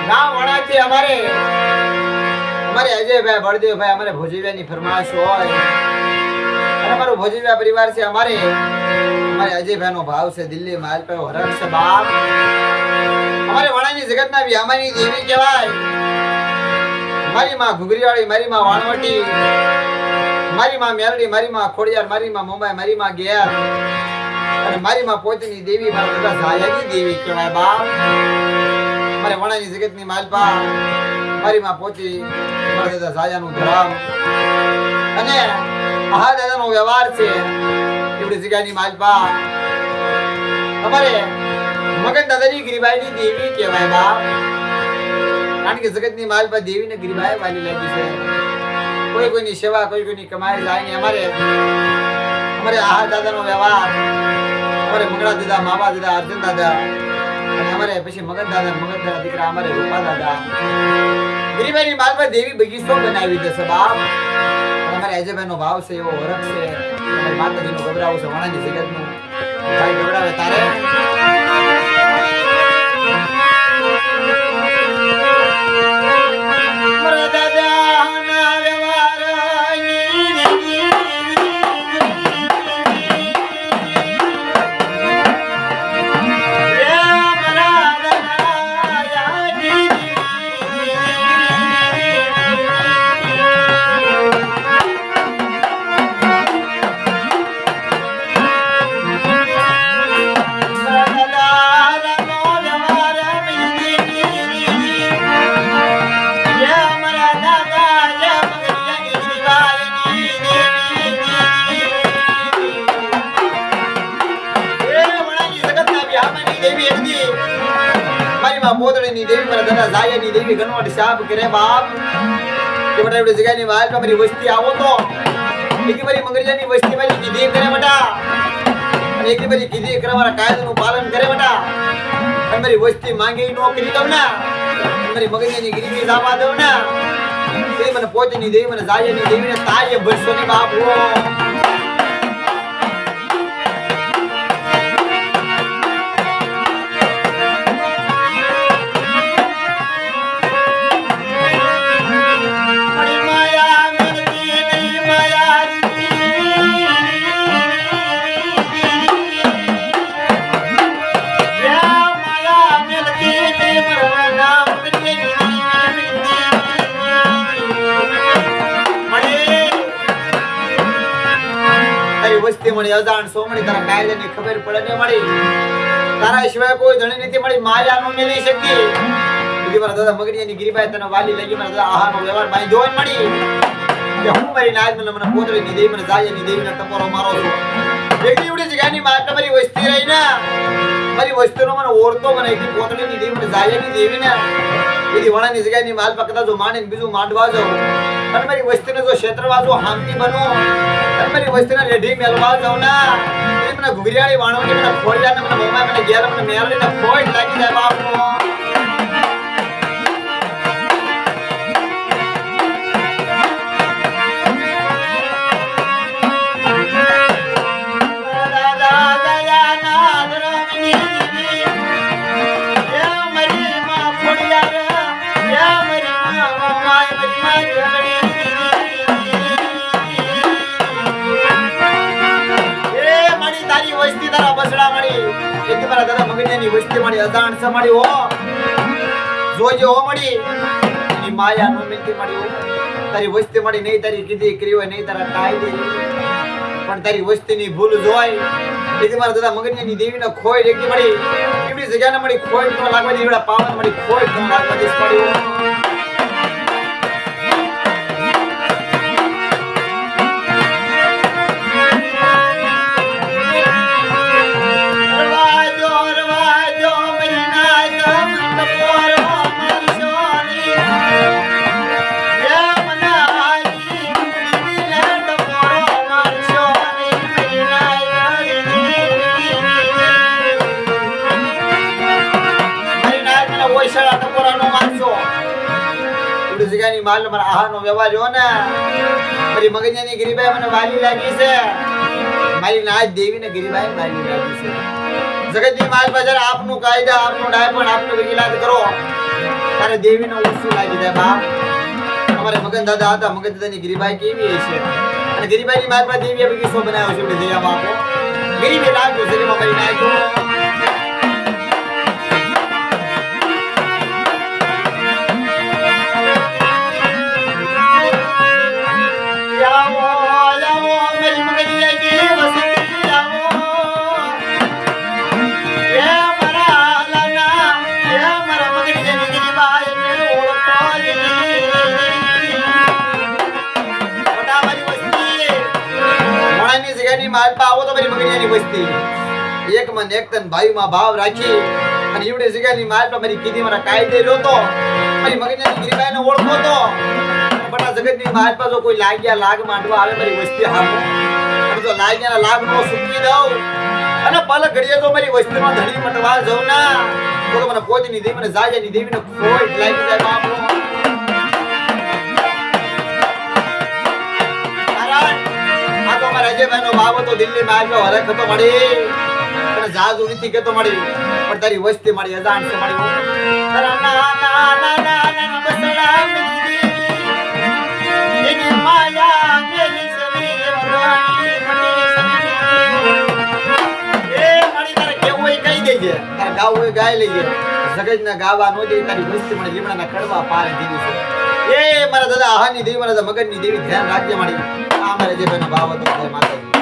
ગામ વણાથી અમારે અજયભાઈ બળદેવભાઈ અમારે ભોજીવ્યાની ફરમાઈશ હોય અને અમારો ભોજીવ્યા પરિવાર છે અમારે અજયભાઈ નો ભાવ છે દિલ્હી માલ પર હરક છે બાપ અમારે વણાની જગતના વ્યામાની દેવી કહેવાય મારી માં ઘુઘરીવાળી મારી માં વાણવટી મારી માં મેરડી મારી માં ખોડિયાર મારી માં મુંબઈ મારી માં ગેર અને મારી માં પોતની દેવી મારા બધા સાયાની દેવી કહેવાય બાપ મારે વણાની જગતની માલપા મારી માં પોતી મારા દાદા સાયાનું ધરામ અને આ દાદાનો વ્યવહાર છે એવડી જગ્યાની માલપા અમારે મગન દાદાની ગરીબાઈની દેવી કહેવાય બાપ કારણ કે જગતની માલપા દેવીને ગરીબાઈ વાલી લાગી છે કોઈ કોઈની સેવા કોઈ કોઈની કમાઈ જાય ને અમારે આ દાદાનો વ્યવહાર અમારે મંગળા દાદા માવા દાદા અર્જુન દાદા અને અમારે પછી મગન દાદા દીકરા અમારે રૂપા દાદા ગરીબાઈની માલપા દેવી બગીચો બનાવી દેશે બાપ અમારે અજયભાઈ નો ભાવ છે એવો હરખ છે અમારી માતાજીનો ગભરાવું છે વણાની જગતનું ભાઈ ગભરાવે તારે પોતળીની દેવી મારા દાદા જાયાની દેવી ગણવટ સાબ કરે બાપ કે બટા એવડી જગ્યાની વાલમાં મારી વસ્તી આવો તો એકી મારી મંગળજાની વસ્તી મારી કીધી કરે બટા અને એકી મારી કીધી કરે મારા કાયદાનું પાલન કરે બટા અને મારી વસ્તી માંગે નોકરી દઉં ને મારી મગજની ગરીબી જાવા દઉં ને તે મને પોતની દેવી મને જાયાની દેવીને તાળીએ ભરશો ને બાપ વસ્તી મળી અજાણ સોમણી તારા કાયદાની ખબર પડે ને મળી તારા સિવાય કોઈ ધણી નથી મળી માયા નો મેલી શકી બીજી મારા દાદા મગડિયાની ગરીબાઈ તને વાલી લાગી મારા દાદા આહાનો વ્યવહાર માઈ જોઈ મળી કે હું મારી નાજ મને પોતળીની દેવી મને જાયાની દેવીને ટપોરો મારો છું એકલી ઉડી જગ્યાની માટ મારી વસ્તી રહી ને મારી વસ્તીનો મને ઓરતો મને એકલી પોતળીની દેવી મને જાયાની દેવીને એની વણાની જગ્યાની માલ પકડા જો માણીને બીજું માંડવા જાવ અને મારી વસ્તીને જો ક્ષેત્રવા જો હામતી બનો અને મારી વસ્તીને લેઢી મેલવા જાવ ના એ મને ઘુઘરીયાળી વાણવટી મને ખોડિયાને મને મોમાય મને ગેર મને મેલડીને ખોટ લાગી જાય બાપો દાદા મગજની વસ્તી મળી અજાણ છે મળી હો જોજો હો મળી ની માયા નો મિલતી મળી હો તારી વસ્તી મળી નહીં તારી કીધી કરી હોય નહીં તારા કાયદે પણ તારી વસ્તીની ભૂલ જોય એથી મારા દાદા મગજની દેવીને ખોઈ એકલી મળી એવી જગ્યાને મળી ખોઈ ન લાગવા દે એવડા પાવન મળી ખોઈ ન લાગવા દે પડી હો જગ્યાની માલ મારા આહાનો વ્યવહાર જો ને મારી મગજની ગરીબાઈ મને વાલી લાગી છે મારી નાજ દેવીને ગરીબાઈ વાલી લાગી છે જગતની માલ બજાર આપનું કાયદા આપનું ડાયપણ આપનું વિગિલાત કરો તારે દેવીનો ઉત્સવ લાગી જાય બાપ. અમારે મગન દાદા હતા, મગન દાદાની ગિરિબાઈ કેવી છે અને ગિરિબાઈની માલપા દેવીએ બી કિસ્સો બનાવ્યો છે. એટલે દયા બાપો ગિરિબે લાગ્યો શરીરમાં મારી નાખ્યો. માલપા આવો તો મારી મગનિયાની વસ્તી એક મન એક તન ભાઈમાં ભાવ રાખી અને ઈવડે જગ્યાની માલપા મારી કીધી મારા કાયદે રહ્યો તો મારી મગનિયાની ગિરિબાઈને ઓળખો તો બટા જગતની માલપા જો કોઈ લાગ્યા લાગ માંડવા આવે મારી વસ્તી હામો અને જો લાગ્યાના લાગ નો સુકી દઉં અને પલ ઘડીએ તો મારી વસ્તીમાં ધણી મટવા જાઉં ના તો મને પોતની દેવી મને જાજાની દેવીને ખોટ લાગી જાય બાપો. અજયભાઈનો બાપ હતો દિલ્હીમાં આવ્યો હરખ હતો મળી અને જાજુ નથી કેતો મળી પણ તારી વસ્તી મળી અજાણ છે મળી તારા નાના નાના બસડા મિલી એની માયા મેલી સવી રાણી મની એ મળી તારે કેવું હોય કહી દેજે તારે ગાવું હોય ગાઈ લેજે જગતના ગાવા નો દે તારી વસ્તી મળી લીમડાના કડવા પાર દીધી છે એ મારા દાદા આહાની દેવી મારા મગનની દેવી ધ્યાન રાખજે મળી. અમારે જે ભાઈનો ભાવ હતો માતાજી